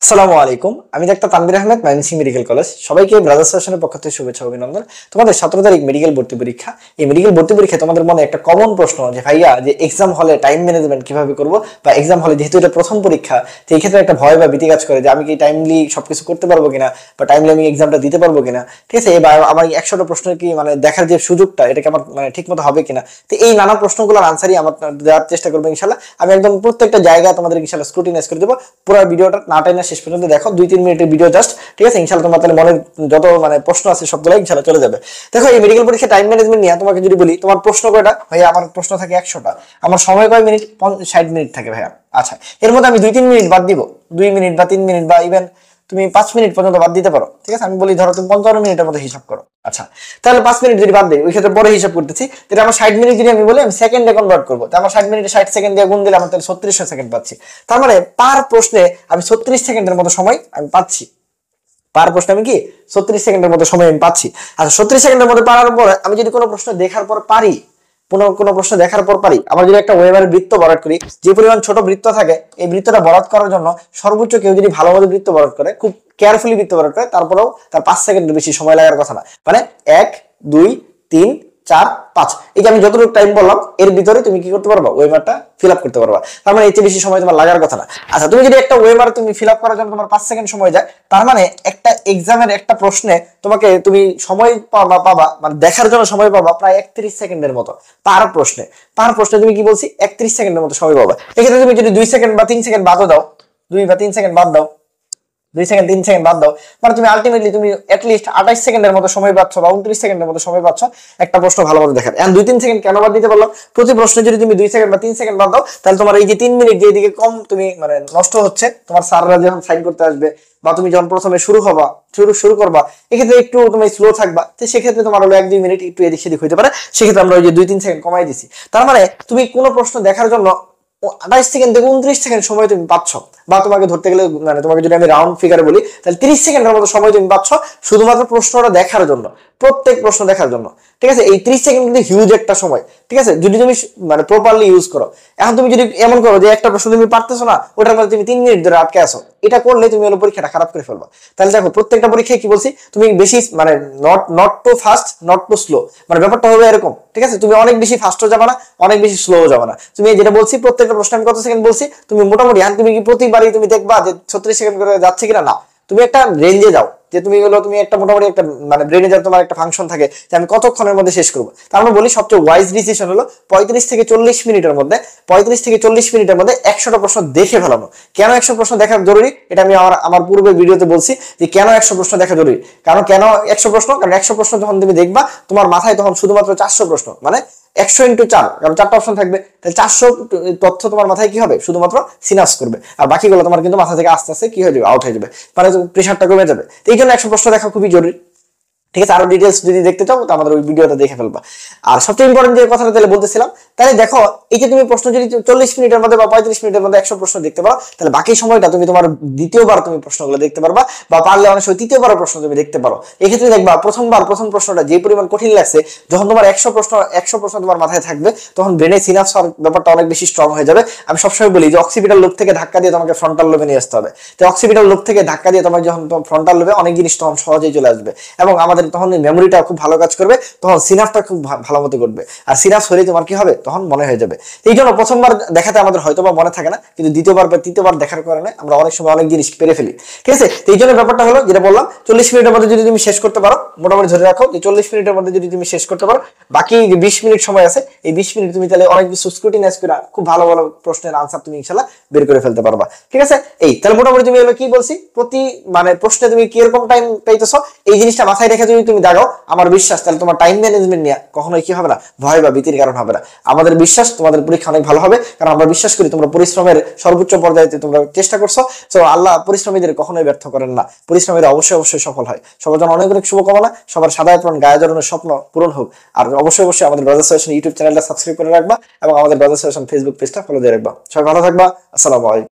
আসসালামু আলাইকুম। আমি doctor Tanvir Ahmed, Mymensingh medical college. সবাইকে ব্রাদার্স ফ্যাশনের পক্ষ থেকে শুভেচ্ছা অভিনন্দন। তোমাদের 17 তারিখ মেডিকেল ভর্তি পরীক্ষা। এই মেডিকেল ভর্তি পরীক্ষায় তোমাদের মনে একটা কমন প্রশ্ন যে ভাইয়া যে এক্সাম হলে টাইম ম্যানেজমেন্ট কিভাবে করব, বা এক্সাম হলে যেহেতু এটা প্রথম পরীক্ষা, তো এই ক্ষেত্রে একটা ভয় বা ভীতি কাজ করে যে আমি কি টাইমলি সবকিছু করতে পারবো কিনা, বা টাইমলি আমি এক্সামটা দিতে পারবো কিনা। ঠিক আছে, এবার আমার 100টা প্রশ্নের কি মানে দেখার যে সুযোগটা, এটাকে আমার মানে ঠিক মতো হবে কিনা। তো এই নানা প্রশ্নগুলোর আনসারই আমার দেওয়ার চেষ্টা করবো ইনশাল্লাহ। আমি একদম প্রত্যেকটা জায়গায় তোমাদের ইনশাল্লাহ স্ক্রুটিনাইজ করে দেবো। পুরো ভিডিওটা না টাইনা শেষ পর্যন্ত দেখো, 2-3 মিনিটের ভিডিও জাস্ট। ঠিক আছে, ইনশাল্লাহ তোমার তাহলে মনের যত মানে প্রশ্ন আছে সবগুলো ইনশাল্লাহ চলে যাবে। দেখো, এই মেডিকেল পরীক্ষা টাইম ম্যানেজমেন্ট নিয়ে তোমাকে যদি বলি, তোমার প্রশ্ন কয়টা ভাইয়া? আমার প্রশ্ন থাকে 100টা। আমার সময় কয় মিনিট? 60 মিনিট থাকে ভাইয়া। আচ্ছা, এর মধ্যে আমি 2-3 মিনিট বাদ দিব, 2 মিনিট বা 3 মিনিট বা ইভেন তুমি 5 মিনিট পর্যন্ত বাদ দিতে পারো। ঠিক আছে, আমি বলি ধরো তুমি 55 মিনিটের মধ্যে হিসাব করো। আচ্ছা, তাহলে 5 মিনিট যদি বাদ দিই, ওই ক্ষেত্রে পরে হিসাব করতেছি, তাহলে আমার 60 মিনিট যদি আমি বলি আমি সেকেন্ডে কনভার্ট করবো, তাহলে আমার 60 মিনিটে 60 সেকেন্ড দিয়ে গুণ দিলে আমার তাহলে 3600 সেকেন্ড পাচ্ছি। তার মানে পার প্রশ্নে আমি 36 সেকেন্ডের মতো সময় আমি পাচ্ছি। পার প্রশ্নে আমি কি 36 সেকেন্ডের মতো সময় আমি পাচ্ছি। আচ্ছা, 36 সেকেন্ডের মধ্যে পারার পর আমি যদি কোনো প্রশ্ন দেখার পর পারি, কোনো প্রশ্ন দেখার পর পারি, আমরা যদি একটা ওয়েবারের বৃত্ত বরাদ করি, যে পরিমাণ ছোট বৃত্ত থাকে, এই বৃত্তটা বরাদ করার জন্য সর্বোচ্চ কেউ যদি ভালোভাবে বৃত্ত বরাদ করে, খুব কেয়ারফুলি বৃত্ত বরাদ করে, তারপরেও তার 5 সেকেন্ডের বেশি সময় লাগার কথা না। মানে 1, 2, 3, 4, 5, এই যে আমি যতটুকু টাইম বললাম এর ভিতরে তুমি কি করতে পারবা? ওয়েমারটা ফিল আপ করতে পারবা। তার মানে এর চেয়ে বেশি সময় তোমার লাগার কথা না। আচ্ছা, তুমি যদি একটা ওয়েমার তুমি ফিল আপ করার জন্য তোমার 5 সেকেন্ড সময় যায়, তার মানে একটা এক্সামের একটা প্রশ্নে তুমি সময় পাবা মানে দেখার জন্য সময় পাবা প্রায় 31 সেকেন্ডের মতো পার প্রশ্নে তুমি কি বলছি 31 সেকেন্ডের মতো সময় পাবা। এক্ষেত্রে তুমি যদি 2 সেকেন্ড বা 3 সেকেন্ড বাদও দাও, 2 বা 3 সেকেন্ড বাদ দাও, 2 সেকেন্ড 3 সেকেন্ড বাদ দাও, মানে তুমি আলটিমেটলি তুমি অ্যাটলিস্ট 28 সেকেন্ডের মতো সময় পাচ্ছ বা 29 সেকেন্ডের মতো সময় পাচ্ছ একটা প্রশ্ন ভালোভাবে দেখার। এখন 2-3 সেকেন্ড কেন বাদ দিতে পারলাম? প্রতি প্রশ্নে যদি তুমি 2 সেকেন্ড বা 3 সেকেন্ড বাদ দাও, তাহলে তোমার এই যে 3 মিনিট যেদিকে কম তুমি মানে নষ্ট হচ্ছে, তোমার স্যাররা যখন সাইন করতে আসবে বা তুমি যখন প্রথমে শুরু করবা, এক্ষেত্রে একটু তুমি স্লো থাকবা, তো সেক্ষেত্রে তোমার হলো 1-2 মিনিট একটু এদিক সেদিক হইতে পারে। সেক্ষেত্রে আমরা ওই যে 2-3 সেকেন্ড কমাই দিছি। তার মানে তুমি কোনো প্রশ্ন দেখার জন্য 28 সেকেন্ড থেকে 29 সেকেন্ড সময় তুমি পাচ্ছ, বা তোমাকে ধরতে গেলে মানে তোমাকে যদি আমি রাউন্ড ফিগারে বলি, তাহলে 30 সেকেন্ডের মতো সময় তুমি পাচ্ছ শুধুমাত্র প্রশ্নটা দেখার জন্য, প্রত্যেক প্রশ্ন দেখার জন্য। ঠিক আছে, এই 30 সেকেন্ড কিন্তু হিউজ একটা সময়। ঠিক আছে, যদি তুমি মানে প্রপারলি ইউজ করো। এখন তুমি যদি এমন করো যে একটা প্রশ্ন তুমি পারতেছো না, ওটার মধ্যে তুমি 3 মিনিট ধরে আটকে আসো, এটা করলে তুমি হলো পরীক্ষাটা খারাপ করে ফেলবা। তাহলে দেখো, প্রত্যেকটা পরীক্ষায় কি বলছি, তুমি বেশি মানে not too fast, not too slow, মানে ব্যাপারটা হবে এরকম। ঠিক আছে, তুমি অনেক বেশি ফাস্টও যাবে না, অনেক বেশি স্লোও যাবে না। তুমি যেটা বলছি প্রত্যেকটা প্রশ্ন আমি কত সেকেন্ড বলছি, তুমি মোটামুটি তুমি কি প্রতিবারই তুমি দেখবা যে 36 সেকেন্ড করে যাচ্ছে কিনা? না, তুমি একটা রেঞ্জে যাও, যে তুমি একটা মোটামুটি একটা মানে ব্রেনে যাও, তোমার একটা ফাংশন থাকে যে আমি কতক্ষণের মধ্যে শেষ করবো। তার মানে বলি সবচেয়ে ওয়াইজ ডিসিশন হলো 35 থেকে 40 মিনিটের মধ্যে 100টা প্রশ্ন দেখে ফেলানো। কেন 100 প্রশ্ন দেখা জরুরি, এটা আমি আমার পূর্বের ভিডিওতে বলছি যে কেন 100 প্রশ্ন দেখা জরুরি। কেন 100 প্রশ্ন? কারণ 100 প্রশ্ন যখন তুমি দেখবা, তোমার মাথায় তখন শুধুমাত্র 400 প্রশ্ন, মানে 100 × 4, কারণ 4টা অপশন থাকবে, তাহলে 400 তথ্য তোমার মাথায় কি হবে? শুধুমাত্র সিনাপস করবে, আর বাকিগুলো তোমার কিন্তু মাথা থেকে আস্তে আস্তে কি হয়ে যাবে? আউট হয়ে যাবে, মানে প্রেশারটা কমে যাবে। এই জন্য 100 প্রশ্ন দেখা খুবই জরুরি। ঠিক আছে, আরো ডিটেলস যদি দেখতে চাও তো আমাদের ওই ভিডিওটা দেখে ফেলবা। আর সবচেয়ে ইম্পর্টেন্ট যে কথাটা তাহলে বলতেছিলাম, তাহলে দেখো, এই যে তুমি প্রশ্ন যদি 40 মিনিটের মধ্যে বা 35 মিনিটের মধ্যে 100 প্রশ্ন দেখতে পারো, তাহলে বাকি সময়টা তুমি তোমার দ্বিতীয়বার তুমি প্রশ্নগুলো দেখতে পারবা, বা পারলে অনেক সময় তৃতীয়বার প্রশ্ন তুমি দেখতে পারো। এক্ষেত্রে দেখবা প্রথম প্রশ্নটা যে পরিমাণ কঠিন লাগছে, যখন তোমার 100 প্রশ্ন তোমার মাথায় থাকবে, তখন ব্রেনে সিনাপস হওয়ার ব্যাপারটা অনেক বেশি স্ট্রং হয়ে যাবে। আমি সবসময় বলি যে অক্সিপিটাল লোব থেকে ধাক্কা দিয়ে তোমাকে ফ্রন্টাল লোবে নিয়ে আসতে হবে। তো অক্সিপিটাল লোব থেকে ধাক্কা দিয়ে তোমার যখন ফ্রন্টাল লোবে অনেক জিনিস তখন সহজেই চলে আসবে, এবং আমাদের তখন মেমোরিটা খুব ভালো কাজ করবে, তখন সিনাপটা খুব ভালো মতো করবে, আর সিনাপস হলে তোমার কি হবে? তখন মনে হয়ে যাবে। এই জন্য প্রথমবার দেখাতে আমাদের হয়তো বা মনে থাকে না, কিন্তু দ্বিতীয়বার বা তৃতীয়বার দেখার কারণে আমরা অনেক সময় অনেক জিনিস পেরে ফেলি। ঠিক আছে, এই জন্য ব্যাপারটা হলো যেটা বললাম, 40 মিনিটের মধ্যে যদি তুমি শেষ করতে পারো, মোটামুটি ধরে রাখো যে 40 মিনিটের মধ্যে যদি তুমি শেষ করতে পারো, বাকি যে 20 মিনিট সময় আছে, এই 20 মিনিট তুমি তাহলে অনেক কিছু স্ক্রুটিনাইজ করে খুব ভালো ভালো প্রশ্নের আনসার তুমি ইনশাআল্লাহ বের করে ফেলতে পারবা। ঠিক আছে, এই তাহলে মোটামুটি তুমি হলো কি বলছি, প্রতি মানে প্রশ্নে তুমি কিরকম টাইম পাইতেছো, এই জিনিসটা মাথায় রেখে যদি তুমি দাগাও, আমার বিশ্বাস তাহলে তোমার টাইম ম্যানেজমেন্ট নিয়ে কখনোই কি হবে না, ভয় বা ভীতির কারণ হবে না। আমাদের বিশ্বাস তোমাদের পরীক্ষা অনেক ভালো হবে, কারণ আমরা বিশ্বাস করি তোমরা পরিশ্রমের সর্বোচ্চ পর্যায়ে তোমরা চেষ্টা করছো। তো আল্লাহ পরিশ্রমীদের কখনোই ব্যর্থ করেন না, পরিশ্রমীরা অবশ্যই সফল হয়। সবার জন্য অনেক অনেক শুভকামনা, সবার সাদায় পূরণ গায়ে জড়ানোর স্বপ্ন পূরণ হোক। আর অবশ্যই আমাদের ব্রাদার্স সলিউশন ইউটিউব চ্যানেলটা সাবস্ক্রাইব করে রাখবা, এবং আমাদের ব্রাদার্স সলিউশন ফেসবুক পেজটা ফলো দিয়ে রাখবা। সবাই ভালো থাকবা। আসসালামু আলাইকুম।